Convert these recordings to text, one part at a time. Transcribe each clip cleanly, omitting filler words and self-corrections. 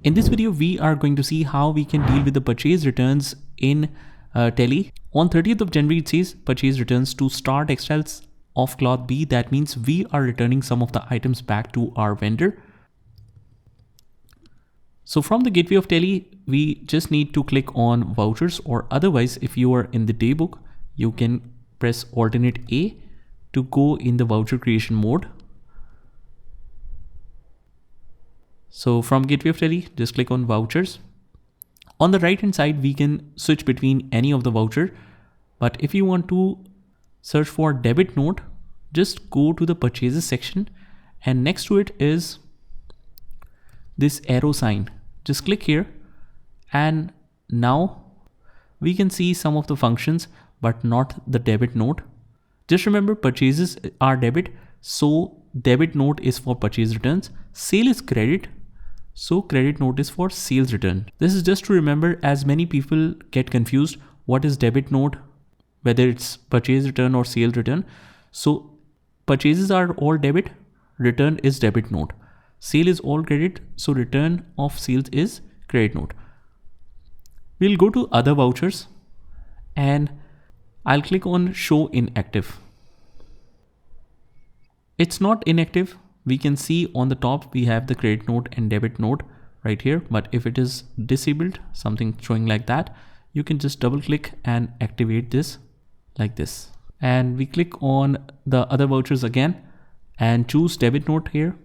In this video, we are going to see how we can deal with the purchase returns in Tele. On 30th of January, it says purchase returns to Star Textiles of cloth B. That means we are returning some of the items back to our vendor. So from the gateway of Tele, we just need to click on vouchers, or otherwise, if you are in the daybook, you can press alternate A to go in the voucher creation mode. So from gateway of Tele, just click on vouchers. On the right hand side, we can switch between any of the voucher. But if you want to search for debit note, just go to the purchases section, and next to it is this arrow sign. Just click here, and now we can see some of the functions, but not the debit note. Just remember, purchases are debit, so debit note is for purchase returns. Sale is credit, so credit note is for sales return. This is just to remember, as many people get confused what is debit note, whether it's purchase return or sales return. So purchases are all debit, return is debit note. Sale is all credit, so return of sales is credit note. We'll go to other vouchers, and I'll click on show inactive. It's not inactive. We can see on the top we have the credit note and debit note right here, but if it is disabled, something showing like that, you can just double click and activate this like this. And we click on the other vouchers again and choose debit note here.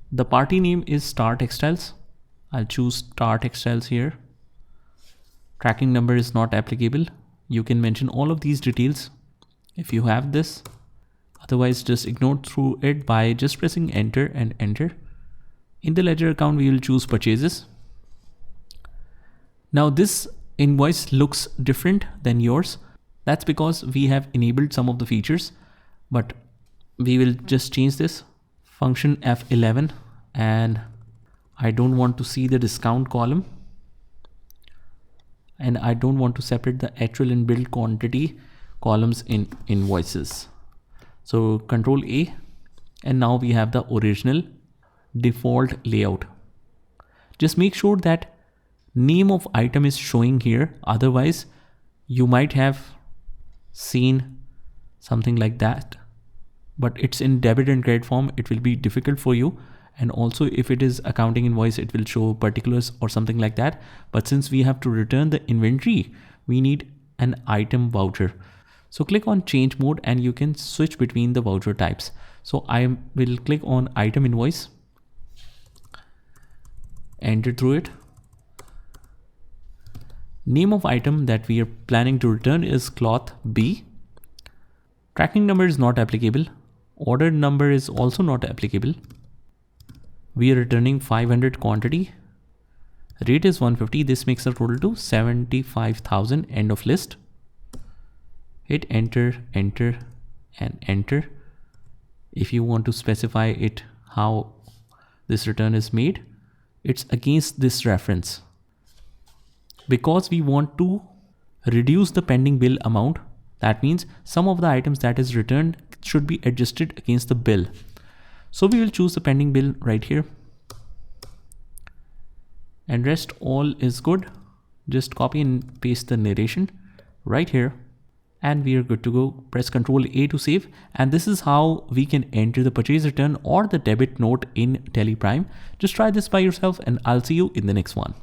The party name is Star Textiles. I'll choose Star Textiles here. Tracking number is not applicable. You can mention all of these details if you have this. Otherwise, just ignore through it by just pressing enter and enter. In the ledger account, we will choose purchases. Now this invoice looks different than yours. That's because we have enabled some of the features, but we will just change this. Function F11, and I don't want to see the discount column, and I don't want to separate the actual and billed quantity columns in invoices. So Control A, and now we have the original default layout. Just make sure that name of item is showing here, otherwise you might have seen something like that, but it's in debit and credit form. It will be difficult for you, and also if it is accounting invoice, it will show particulars or something like that. But since we have to return the inventory, we need an item voucher. So click on change mode, and you can switch between the voucher types. So I will click on item invoice, enter through it. Name of item that we are planning to return is cloth B. Tracking number is not applicable. Order number is also not applicable. We are returning 500 quantity. Rate is 150. This makes a total to 75,000. End of list. Hit enter, enter, and enter. If you want to specify it how this return is made, it's against this reference. Because we want to reduce the pending bill amount, that means some of the items that is returned should be adjusted against the bill. So we will choose the pending bill right here, and rest all is good. Just copy and paste the narration right here, and we are good to go. Press Ctrl A to save, and this is how we can enter the purchase return or the debit note in Tele Prime. Just try this by yourself, and I'll see you in the next one.